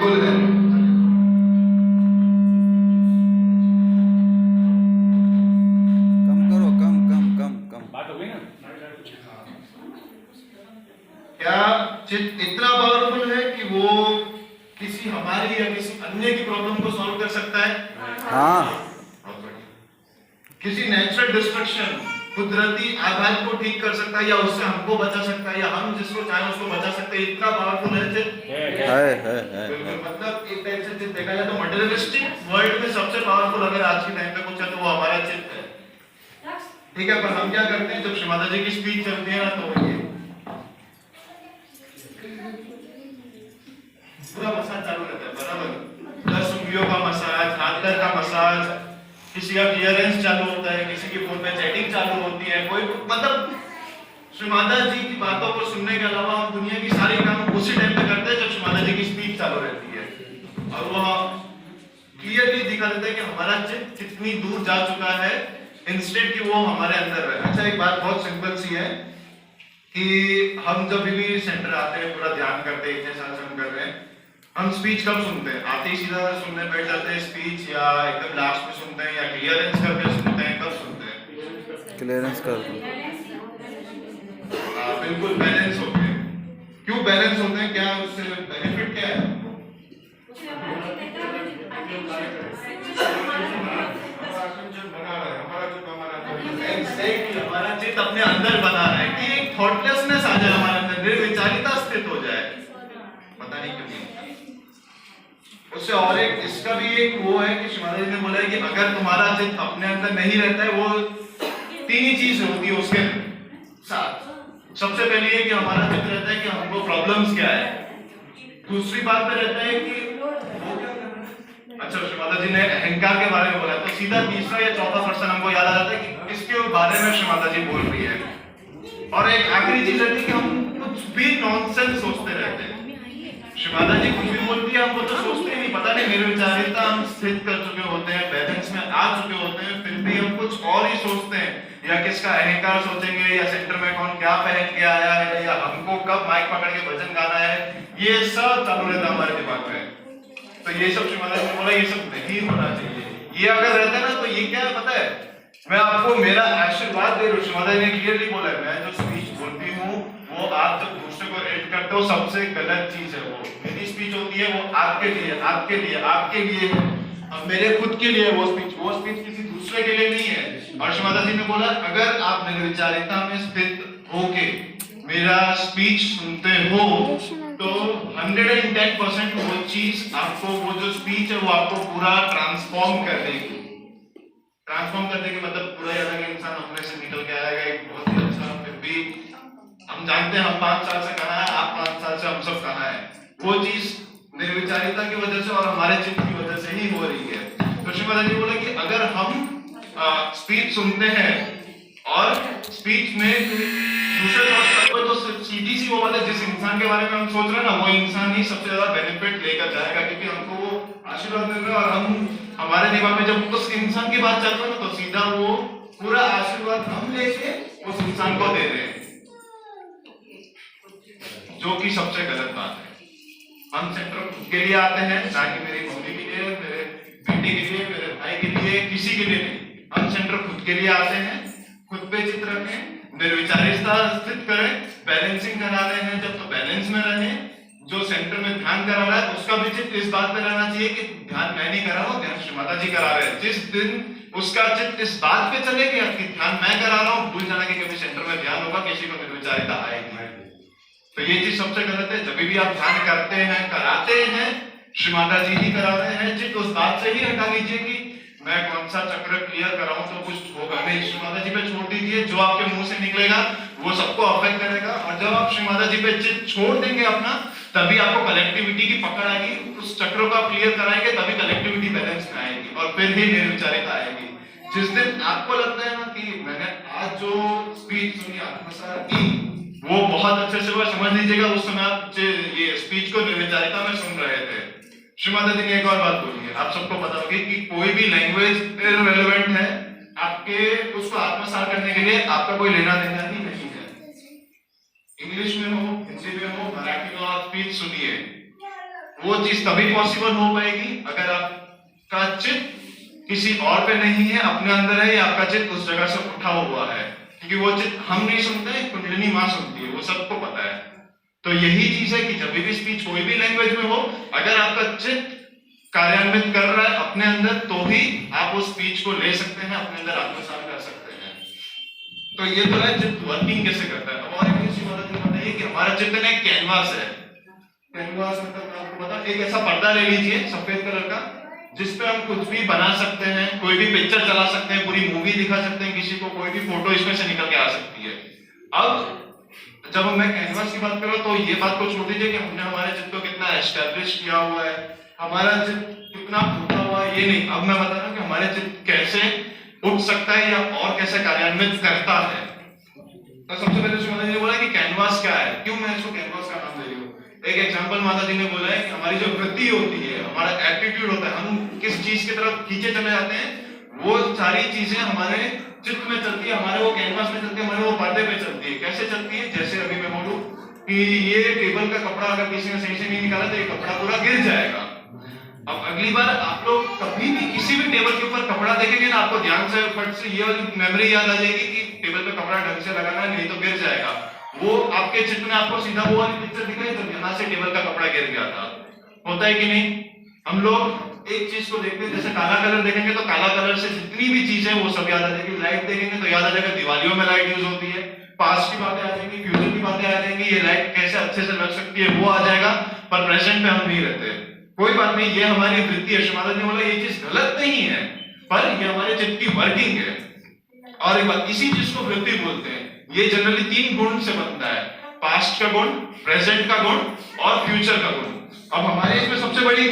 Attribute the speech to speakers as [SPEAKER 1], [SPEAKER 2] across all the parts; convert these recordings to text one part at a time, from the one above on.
[SPEAKER 1] बिल्कुल है।
[SPEAKER 2] कम करो, कम कम कम कम।
[SPEAKER 3] बात हो गई ना।
[SPEAKER 1] क्या चित्त इतना पावरफुल है कि वो किसी हमारी या किसी अन्य की प्रॉब्लम को सॉल्व कर सकता है?
[SPEAKER 2] हाँ,
[SPEAKER 1] किसी नेचुरल डिस्ट्रक्शन, कुदरती आघात को ठीक कर सकता है, या उससे हमको बचा सकता है, या हम जिसको चाहे उसको बचा सकते हैं। इतना पावरफुल है चित्त।
[SPEAKER 2] है।
[SPEAKER 1] बिल्कुल, मतलब एक टाइप से चित्त देखा जाए तो मटेरियलिस्टिक वर्ल्ड में सबसे पावरफुल अगर आज के टाइम पे कुछ है तो वो हमारा चित्त है। ठीक है, पर हम क्या करते हैं जब श्री माता जी की स्पीच चलती है ना, तो ये पूरा मसाज चालू रहता है, बराबर। 10 उंगलियों का मसाज, हाथ पैर का मसाज, किसी का क्लियरेंस चालू होता है, किसी की फोन में चैटिंग चालू होती है, कोई मतलब श्री माता जी की बातों को सुनने के अलावा हम दुनिया की सारी काम उसी टाइम पे करते हैं जब श्री माता जी की स्पीच चालू रहती है। और वो क्लियरली दिखा देता है कि हमारा चित्त कितनी दूर जा चुका है, इंस्टेड कि वो हमारे अंदर है। अच्छा, एक बात बहुत सिंपल सी है कि हम जब भी सेंटर आते हैं, पूरा ध्यान करते हैं, इतने साल से हम कर रहे हैं, हम स्पीच कब सुनते हैं? आते ही सीधा सुनने बैठ जाते हैं स्पीच, या एकदम लास्ट में सुनते हैं, या क्लियरेंस करके सुनते हैं? कब सुनते हैं?
[SPEAKER 2] क्लियरेंस कर दो।
[SPEAKER 1] बिल्कुल बैलेंस होते हैं। क्यों बैलेंस होते हैं? क्या उससे बेनिफिट क्या है? हमारा चित्त अपने अंदर बना रहा है कि एक थॉटलेसनेस आ जाए हमारे अंदर, निर्विचारिता स्थित हो जाए, पता नहीं क्यों नहीं। उससे और एक इसका भी एक वो है कि श्री माता जी ने बोला है कि अगर तुम्हारा चित्त अपने अंदर नहीं रहता है, वो 3 ही चीज होती है उसके साथ। सबसे पहले ये कि हमारा चित्त रहता है कि हमको प्रॉब्लम्स क्या है। दूसरी बात पे रहता है कि अच्छा, श्री माता जी ने अहंकार के बारे में बोला, तो सीधा तीसरा या चौथा पर्सन हमको याद आ जाता है कि किसके बारे में श्री माता जी बोल रही है। और एक आखिरी चीज रहती है कि हम कुछ भी नॉनसेंस सोचते रहते हैं। श्री माता जी कुछ भी बोलती है, हम वो तो सोचते ही नहीं, पता नहीं निर्विचारिता हम स्थित कर चुके होते हैं, बैलेंस में आ चुके होते हैं, फिर भी हम कुछ और ही सोचते हैं। या किसका अहंकार सोचेंगे, या सेंटर में कौन क्या पहन के आया है, या हमको कब माइक पकड़ के भजन गाना है, ये सब चालू रहता है हमारे दिमाग में। तो ये सब श्री माता जी ने बोला ये सब नहीं होना चाहिए। ये अगर रहता है ना, तो ये क्या है पता है, मैं आपको मेरा आशीर्वाद दे रहा हूँ। श्री माता जी ने क्लियरली बोला है, मैं जो स्पीच बोलती हूँ वो आप जब दूसरे को एड करते हो, सबसे गलत चीज है वो। मेरी स्पीच होती है वो आपके लिए, आपके लिए, आपके लिए, अब मेरे खुद के लिए वो स्पीच किसी दूसरे के लिए नहीं है। और श्री माता जी ने बोला अगर आप निर्विचारिता में स्थित होके मेरा स्पीच सुनते हो तो 110% वो चीज आपको, वो जो स्पीच है वो आपको पूरा ट्रांसफॉर्म कर देगी। ट्रांसफॉर्म करने के मतलब पूरा अलग इंसान अपने से निकल के आएगा, एक बहुत ही अच्छा। फिर भी हम जानते हैं हम 5 साल से कहाँ है, आप 5 साल से हम सब कहाँ है। वो चीज निर्विचारिता की वजह से और हमारे चित्त की वजह से ही हो रही है। तो श्री माता जी बोले कि अगर हम स्पीच सुनते हैं और स्पीच में दूसरे तो सीधी सी वो बात है, जिस इंसान के बारे में हम सोच रहे हैं ना, वो इंसान ही सबसे ज्यादा बेनिफिट लेकर जाएगा, क्योंकि हमको वो आशीर्वाद मिल रहा है। और हम हमारे दिमाग में जब उस इंसान की बात चल रही है तो सीधा वो पूरा आशीर्वाद हम लेके उस इंसान को दे रहे हैं, जो कि सबसे गलत बात है। हम सेंटर खुद के लिए आते हैं, ना कि मेरी मम्मी के लिए, मेरे बेटे के लिए, मेरे भाई के लिए, किसी के लिए नहीं। हम सेंटर खुद के लिए आते हैं, खुद पे चित्त रखें, निर्विचारिता स्थित करें, बैलेंसिंग करा रहे हैं जब तो बैलेंस में रहें। जो सेंटर में ध्यान करा रहा है उसका भी चित्त इस बात पे रहना चाहिए कि ध्यान मैं नहीं करा रहा हूँ, ध्यान श्री माता जी करा रहे हैं। जिस दिन उसका चित्त इस बात पे चलेगा कि ध्यान मैं करा रहा हूँ, भूल जाना कि कभी सेंटर में ध्यान होगा, किसी को निर्विचारिता आएगी। तो ये चीज सबसे गलत है। जब भी आप ध्यान करते हैं, कराते हैं, श्री माता जी ही करा रहे हैं, चित्त उस बात से ही हटा लीजिए कि मैं कौन सा चक्र क्लियर कराऊं तो कुछ होगा नहीं। श्री माता जी पे छोड़ दीजिए, जो आपके मुंह से निकलेगा वो सबको अफेक्ट करेगा। और जब आप श्री माता जी पे चित्त छोड़ देंगे अपना, तभी आपको कलेक्टिविटी की पकड़ आएगी, उस चक्रों को आप क्लियर कराएंगे, तभी कलेक्टिविटी बैलेंस में आएगी और फिर ही निर्विचारिता आएगी। जिस दिन आपको लगता है ना कि मैंने आज जो स्पीच सुनी, आत्मसात की, वो बहुत अच्छे से हुआ, समझ लीजिएगा उस समय आप ये स्पीच को निर्विचारिता में सुन रहे थे। श्री माता जी ने एक और बात बोली है, आप सबको पता होगी कि कोई भी लैंग्वेज इररिलेवेंट है, आपके उसको आत्मसात करने के लिए आपका कोई लेना देना ही नहीं है। इंग्लिश में हो, हिंदी में हो, मराठी में हो, आप स्पीच सुनिए, वो चीज तभी पॉसिबल हो पाएगी अगर आपका चित्त किसी और पे नहीं है, अपने अंदर है, या आपका चित्त उस जगह से उठा हुआ है। क्योंकि वो चित्त हम नहीं सुनते, कुंडलिनी माँ सुनती है, वो सबको पता है। तो यही चीज है कि जब भी स्पीच कोई भी लैंग्वेज में हो, अगर आपका चित्त कार्यान्वित कर रहा है अपने अंदर, तो ही आप उस स्पीच को ले सकते हैं, अपने अंदर आत्मसात कर सकते हैं। तो ये तो है चित्त वर्किंग कैसे करता है। अब और एक चीज बताइए कि हमारा चित्त ना एक कैनवास है। कैनवास मतलब आपको पता, एक ऐसा पर्दा ले लीजिए सफेद कलर का, जिसपे हम कुछ भी बना सकते हैं, कोई भी पिक्चर चला सकते हैं, पूरी मूवी दिखा सकते हैं किसी को, कोई भी फोटो इसमें से निकल के आ सकती है। अब जब मैं कैनवास की बात करूं तो ये बात को छोड़ दीजिए कि हमने हमारे चित्त को कितना एस्टेब्लिश किया हुआ है, हमारा चित्त कितना उठा हुआ है, ये नहीं। अब मैं बता रहा हूं कि हमारे चित्त कैसे उठ सकता है या और कैसे कार्यान्वित करता है। तो सबसे पहले माता जी ने बोला कि कैनवास क्या है, क्यों मैं इसको कैनवास का नाम दे रही हूँ। एक एग्जांपल माता जी ने बोला है कि हमारी जो वृत्ति होती है, हमारा एटीट्यूड होता है, हम किस चीज की तरफ खींचे चले जाते हैं, वो सारी चीजें हमारे चित्त में चलती है, हमारे वो कैनवास में चलती है, हमारे वो पर्दे पे चलती है। कैसे चलती है, जैसे अभी मैं बोलूं कि ये टेबल का कपड़ा अगर किसी ने सही से नहीं निकाला तो ये कपड़ा पूरा गिर जाएगा। अब अगली बार आप लोग कभी भी किसी भी टेबल के ऊपर कपड़ा देखेंगे ना, आपको ध्यान से फट से ये वाली मेमोरी याद आ जाएगी कि टेबल पे कपड़ा ढंग से लगाना, नहीं तो गिर जाएगा। वो आपके चित्त में आपको सीधा वो वाली पिक्चर दिखाई जब यहाँ से टेबल का कपड़ा गिर गया था। होता है कि नहीं? हम लोग एक चीज को देखते हैं, जैसे काला कलर देखेंगे तो काला कलर से जितनी भी चीजें वो सब याद आ जाएगी। लाइट देखेंगे तो याद आ जाएगा दिवालियों में लाइट यूज होती है, पास्ट की बातें आ जाएंगी, फ्यूचर की बातें आ जाएंगी, ये लाइट कैसे अच्छे से लग सकती है वो आ जाएगा, पर प्रेजेंट में हम नहीं रहते। कोई बात नहीं, ये हमारी वृत्ति है। शिवानंद जी ने बोला ये चीज गलत नहीं है, पर ये हमारे चित्त की वर्किंग है। और एक बात, इसी चीज को वृत्ति बोलते हैं। ये जनरली 3 गुण से बनता है, पास्ट का गुण, प्रेजेंट का गुण और फ्यूचर का गुण। अब हमारे इसमें सबसे बड़ी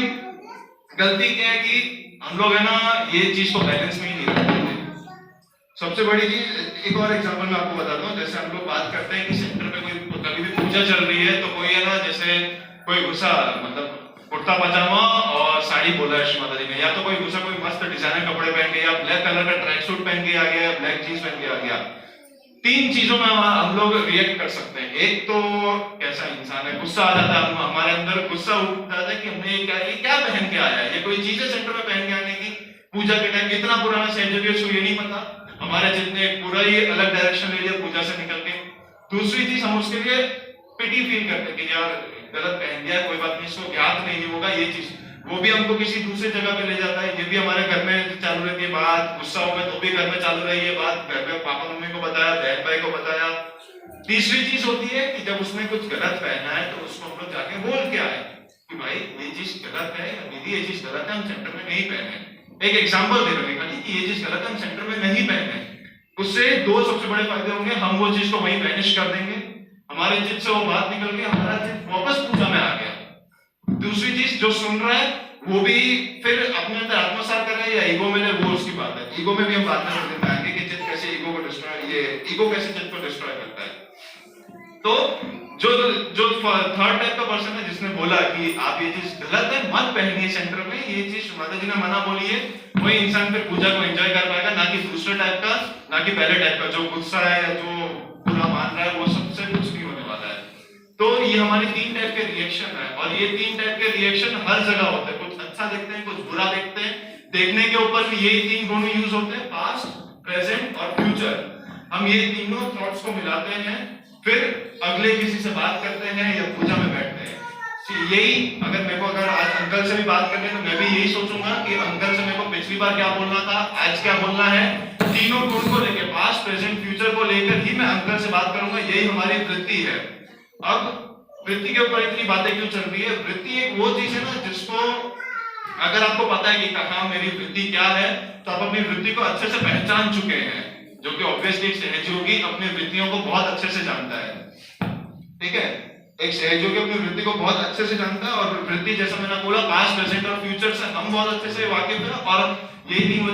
[SPEAKER 1] गलती क्या है कि हम लोग है ना, ये चीज को बैलेंस में ही नहीं रखते। सबसे बड़ी चीज, एक और एग्जांपल मैं आपको बताता हूँ। जैसे हम लोग बात करते हैं कि सेंटर पे कोई कभी भी पूजा चल रही है, तो कोई है ना, जैसे कोई घुसा, मतलब कुर्ता पजामा और साड़ी बोला है श्री माता जी ने, या तो कोई घुसा कोई मस्त डिजाइनर कपड़े पहन के, या ब्लैक कलर का ट्रैक सूट पहन के आ गया, या ब्लैक जींस पहन के आ गया। 3 चीजों में हम लोग रिएक्ट कर सकते हैं। एक तो कैसा इंसान है, गुस्सा आ जाता है, हमारे अंदर गुस्सा उठ जाता है कि हमने ये क्या पहन के आया है, ये कोई चीज है सेंटर में पहन के आने की। पूजा के टाइम इतना पुराना सहज है, उसको ये नहीं पता, हमारे जितने पूरा ही अलग डायरेक्शन ले लिया पूजा से निकल के। दूसरी चीज, हम उसके लिए पिटी फील करते हैं कि यार गलत पहन गया, कोई बात नहीं, इसको ज्ञात नहीं होगा, ये चीज वो भी हमको किसी दूसरे जगह पे ले जाता है। ये भी हमारे घर में चालू रहती है बात, गुस्सा हो गए तो भी घर में चालू रही है बात, घर में पापा मम्मी को बताया, बहन भाई को बताया। तीसरी चीज होती है कि जब उसने कुछ गलत पहना है तो उसको हम लोग जाके बोल के आए कि भाई ये चीज गलत है, या दीदी ये चीज गलत है, हम सेंटर में नहीं पहने। एक एग्जाम्पल दे रहे हैं कि ये चीज गलत है, हम सेंटर में नहीं पहने। उससे 2 सबसे बड़े फायदे होंगे, हम वो चीज को वहीं बैनिश कर देंगे, हमारे चित्त से वो बात निकल के हमारा चित्त वापस पूजा में आ गया। दूसरी चीज, जो सुन रहा है वो भी फिर अपने अंदर आत्मसात कर रहा है या ईगो में है, वो उसकी बात है। ईगो में भी हम बात करते हैं कि चित्त कैसे ईगो को डिस्ट्रॉय, ये ईगो कैसे चित्त को डिस्ट्रॉय करता है। तो जो थर्ड टाइप का पर्सन है जिसने बोला कि आप ये चीज गलत है, मत पहनिए सेंटर में, ये चीज माता जी ने मना बोली है, वही इंसान फिर पूजा को एंजॉय कर पाएगा, ना कि दूसरे टाइप का, ना कि पहले टाइप का जो गुस्सा है या जो बुरा मान रहा है, वो सबसे कुछ नहीं होने वाला है। तो ये हमारे 3 टाइप के रिएक्शन है, और ये 3 टाइप के रिएक्शन हर जगह होते हैं। कुछ अच्छा देखते हैं, कुछ बुरा देखते हैं, देखने के ऊपर भी यही 3 गुण यूज होते हैं, पास्ट, प्रेजेंट और फ्यूचर। हम ये तीनों थॉट्स को मिलाते हैं, फिर अगले किसी से बात करते हैं या पूजा में बैठते हैं। यही अगर मेरे को, अगर आज अंकल से भी बात करनी है तो मैं भी यही सोचूंगा कि अंकल से मेरे को पिछली बार क्या बोलना था, आज क्या बोलना है। तीनों गुण को लेकर, पास्ट, प्रेजेंट, फ्यूचर को लेकर ही मैं अंकल से बात करूंगा। यही हमारी वृत्ति है। अब वृत्ति के ऊपर इतनी बातें क्यों चल रही है? वृत्ति एक वो चीज है ना जिसको, अगर आपको पता है कि कहाँ मेरी वृत्ति क्या है, तो आप अपनी वृत्ति को अच्छे से पहचान चुके हैं, जो कि ऑब्वियसली एक सहयोगी अपनी वृत्तियों को बहुत अच्छे से जानता है। ठीक है, एक सहयोगी अपनी वृत्ति को बहुत अच्छे से जानता है, और वृत्ति जैसा मैंने बोला पास्ट, प्रेजेंट और फ्यूचर से हम बहुत अच्छे से वाकिफ हैं, और यही 3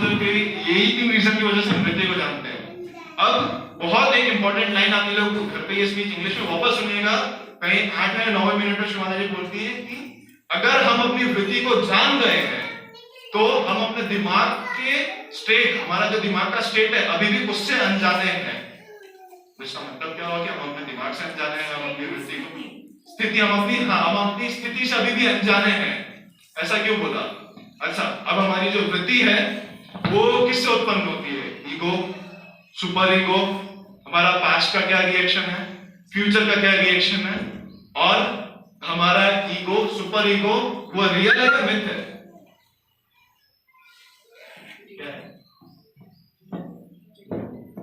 [SPEAKER 1] रीजन की वजह से हम वृत्ति को जानते हैं। अब बहुत एक इंपॉर्टेंट लाइन आप लोग घर पे ये स्पीच इंग्लिश में वापस सुनिएगा, कहीं 8वें या 9वें मिनट में शिवाना जी बोलती है कि अगर हम अपनी वृत्ति को जान गए हैं तो हम अपने दिमाग के स्टेट, हमारा जो दिमाग का स्टेट है, अभी भी उससे अनजाने हैं। इसका मतलब क्या हुआ कि हम अपने दिमाग से अनजाने हैं, हम अपनी वृत्ति को स्थिति हम अपनी स्थिति से अभी भी अनजाने हैं। ऐसा क्यों बोला? अच्छा, अब हमारी जो वृत्ति है वो किससे उत्पन्न होती है? Ego, super ego. हमारा पास्ट का क्या रिएक्शन है, फ्यूचर का क्या रिएक्शन है, और हमारा ईगो, सुपर ईगो, वो रियल है या मिथ है?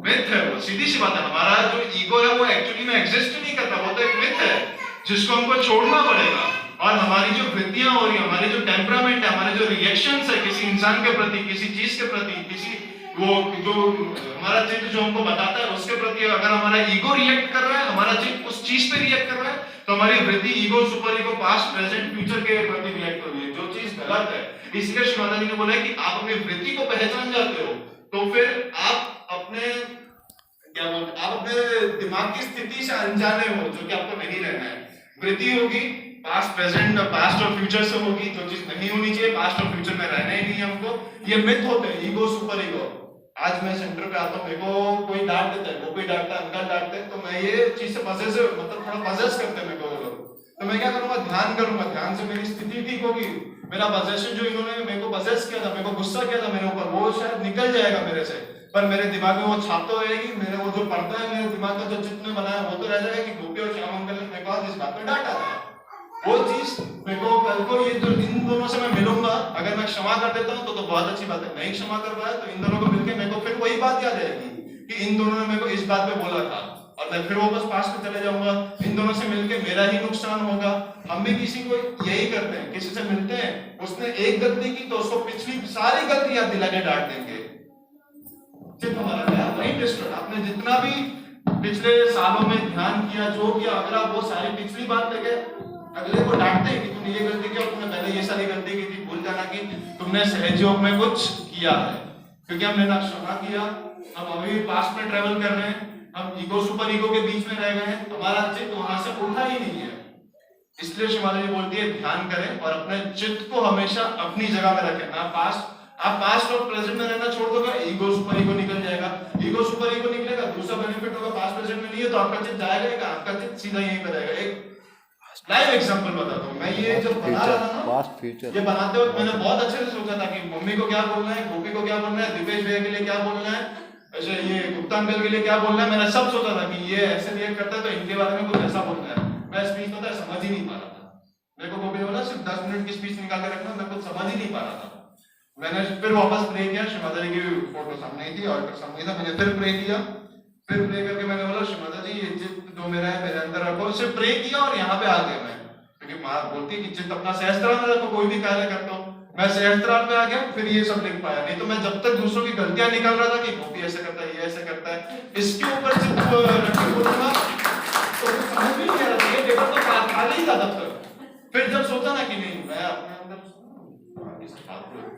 [SPEAKER 1] मिथ है। वो सीधी सी बात है। हमारा जो ईगो है वो एक्चुअली में एग्जिस्ट नहीं करता, वो तो एक मिथ है जिसको हमको छोड़ना पड़ेगा। और हमारी जो वृत्तियां हो रही है, हमारी जो टेम्परामेंट है, हमारे जो रिएक्शंस है किसी इंसान के प्रति, किसी चीज के प्रति, किसी वो जो हमारा चित्त जो हमको बताता है उसके प्रति अगर हमारा ईगो रिएक्ट कर रहा है, हमारा चित्त उस चीज पे रिएक्ट कर रहा है, तो हमारी वृत्ति ego, super ego, past, present, future के प्रति रिएक्ट हो रही है, जो चीज गलत है। इसलिए शिवानंद जी ने बोला कि आप अपनी वृत्ति को पहचान जाते हो तो फिर आप अपने क्या बोलते, आप अपने दिमाग की स्थिति से अनजाने हो, जो कि आपको नहीं रहना है। वृत्ति होगी पास्ट, प्रेजेंट, पास्ट और फ्यूचर से होगी, जो चीज नहीं होनी चाहिए, पास्ट और फ्यूचर में रहना ही नहीं है हमको। ये मिथ होते हैं, ईगो, सुपर ईगो। आज मैं सेंटर पे आता हूँ, मेरे को कोई डांट देता है, वो भी डांटता है, अंकल डांटते हैं, तो मैं ये चीज से पजेसिव, मतलब थोड़ा पजेस करते हैं मेरे को लोग, तो मैं क्या करूंगा, ध्यान करूंगा, ध्यान से मेरी स्थिति ठीक होगी, मेरा पजेशन जो इन्होंने मेरे को पजेस किया था, मेरे को गुस्सा किया था मेरे ऊपर, वो शायद निकल जाएगा मेरे से, पर मेरे दिमाग में वो छाप तो रहेगी, मेरे वो जो पर्दा है मेरे दिमाग का जो चित्र में बनाया वो तो रह जाएगा कि गोपी और श्याम अंकल ने मेरे को इस बात पे डांटा था। वो चीज मेरे को कल को ये जो इन दोनों से मैं मिलूंगा, अगर मैं क्षमा कर देता हूँ तो बहुत अच्छी बात है, नहीं क्षमा कर पाया तो इन दोनों को मिलके मेरे को फिर वही बात याद आएगी कि इन दोनों ने मेरे को इस बात पे बोला था, और मैं फिर वापस पास में चले जाऊंगा, इन दोनों से मिलके मेरा ही नुकसान होगा। हम भी किसी को यही करते हैं, किसी से मिलते हैं, उसने एक गलती की तो उसको पिछली सारी गलती याद दिला के डांट देंगे। चित्त हमारा क्या वही डिस्ट्रैक्ट, आपने जितना भी पिछले सालों में ध्यान किया, जो किया, अगर आप वो सारी पिछली बात लेके अगले को डांटते हैं कि तुमने ये गलती की और तुमने पहले ये सारी गलती की थी, भूल जाना कि तुमने सहयोग में कुछ किया है, क्योंकि हमने ना क्षमा किया, हम अभी पास्ट में ट्रेवल कर रहे हैं, हम ईगो, सुपर ईगो के बीच में रह गए हैं, हमारा चित्त वहां से उठा ही नहीं है। इसलिए शिवाला जी बोलती है ध्यान करें और अपने चित्त को हमेशा अपनी जगह में रखें। आप पास्ट और प्रेजेंट में रहना छोड़ दोगे, ईगो, सुपर ईगो निकल जाएगा, ईगो, सुपर ईगो निकलेगा, दूसरा बेनिफिट होगा, पास्ट प्रेजेंट में नहीं है तो आपका चित्त जाएगा, आपका चित्त सीधा यहीं पे रहेगा। एक लाइव एग्जांपल बताता हूँ, मैं ये जब बना रहा था ना, ये बनाते वक्त मैंने बहुत अच्छे से सोचा था कि मम्मी को क्या बोलना है, गोपी को क्या बोलना है, दीपेश भैया के लिए क्या बोलना है, ऐसे ये गुप्ता अंकल के लिए क्या बोलना है, मैंने सब सोचा था कि ये ऐसे रिएक्ट करता है तो इनके बारे में कुछ ऐसा बोलना है। मैं स्पीच पता है समझ ही नहीं पा रहा था, मेरे को गोपी ने बोला सिर्फ 10 मिनट की स्पीच निकाल के रखना, मैं कुछ समझ ही नहीं पा रहा था। मैंने फिर वापस प्रे किया, शिवादा जी की फोटो सामने थी, ऑल्टर सामने था, मैंने फिर प्रे किया, फिर प्रे करके मैंने बोला शिवादा जी ये चित्त जो मेरा है मेरे अंदर रखो, सिर्फ प्रे किया और यहाँ पे आ गया मैं, क्योंकि माँ बोलती है कि चित्त अपना सहस्त्रार में रखो, कोई भी कार्य करता हूँ, मैं सहस्त्रार में आ गया, फिर ये सब लिख पाया। नहीं तो मैं जब तक दूसरों की गलतियां निकाल रहा था कि गोपी ऐसे करता है, ये ऐसे करता है, इसके ऊपर चित्त रखे बोलूंगा तो समझ भी नहीं आ रहा था, ये पेपर तो खाली था तब तक। फिर जब सोचा ना कि नहीं मैं अपने अंदर,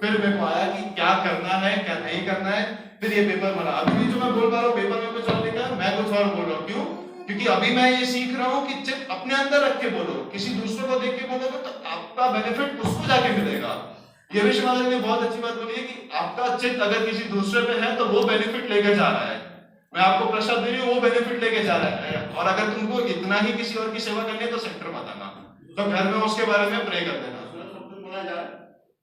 [SPEAKER 1] फिर मेरे को आया कि क्या करना है क्या नहीं करना है, फिर ये पेपर बना। अभी जो मैं बोल पा रहा हूँ पेपर में कुछ और लिखा है, मैं कुछ और बोल रहा हूँ, क्यों? क्योंकि अभी मैं ये सीख रहा हूँ कि चित्त अपने अंदर रख के बोलो, किसी दूसरे को देख के बोलोगे तो आपका बेनिफिट उसको जाके मिलेगा। ये भी शिवाला ने बहुत अच्छी बात बोली है कि आपका चित्त अगर किसी दूसरे पे है तो वो बेनिफिट लेके जा रहा है, मैं आपको प्रसाद दे रही हूँ वो बेनिफिट लेके जा रहा है, और अगर तुमको इतना ही किसी और की सेवा करनी है तो सेंटर मत आना, तो घर में उसके बारे में प्रे कर देना। बोला जाए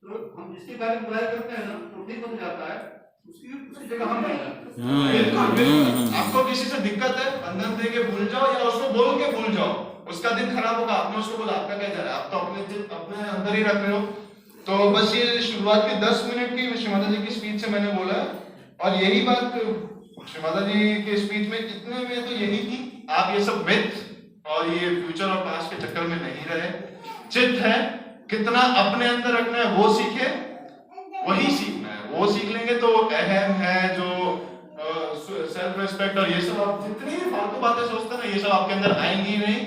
[SPEAKER 1] तो हम जिसके बारे में बुराई करते हैं ना तो ठीक हो जाता है, उसकी जगह हम नहीं। आपको किसी से दिक्कत है, बंधन दे के भूल जाओ या उसको बोल के भूल जाओ, उसका दिन खराब होगा, आपने उसको बोला आपका क्या जा रहा है, आप तो अपने अंदर ही रख रहे हो। तो बस ये शुरुआत की 10 मिनट की शिवादा जी की स्पीच से मैंने बोला, और यही बात शिवादा जी के स्पीच में इतने में तो यही थी, आप ये सब मिथ और ये फ्यूचर और पास्ट के चक्कर में नहीं रहे, चित्त है कितना अपने अंदर रखना है वो सीखे, वही सीखना है, वो सीख लेंगे तो अहम है जो सेल्फ रिस्पेक्ट और ये सब आप जितनी फालतू बातें सोचते हैं ना ये सब आपके अंदर आएंगी नहीं।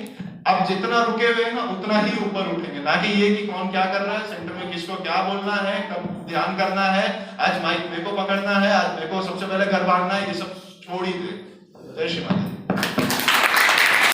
[SPEAKER 1] आप जितना रुके हुए हैं ना उतना ही ऊपर उठेंगे, ना कि ये कि कौन क्या कर रहा है, सेंटर में किसको क्या बोलना है, कब ध्यान करना है, आज माइक मेरे को पकड़ना है, आज मेरे को सबसे पहले घर बांधना है, ये सब छोड़ ही दे। जय श्री माता।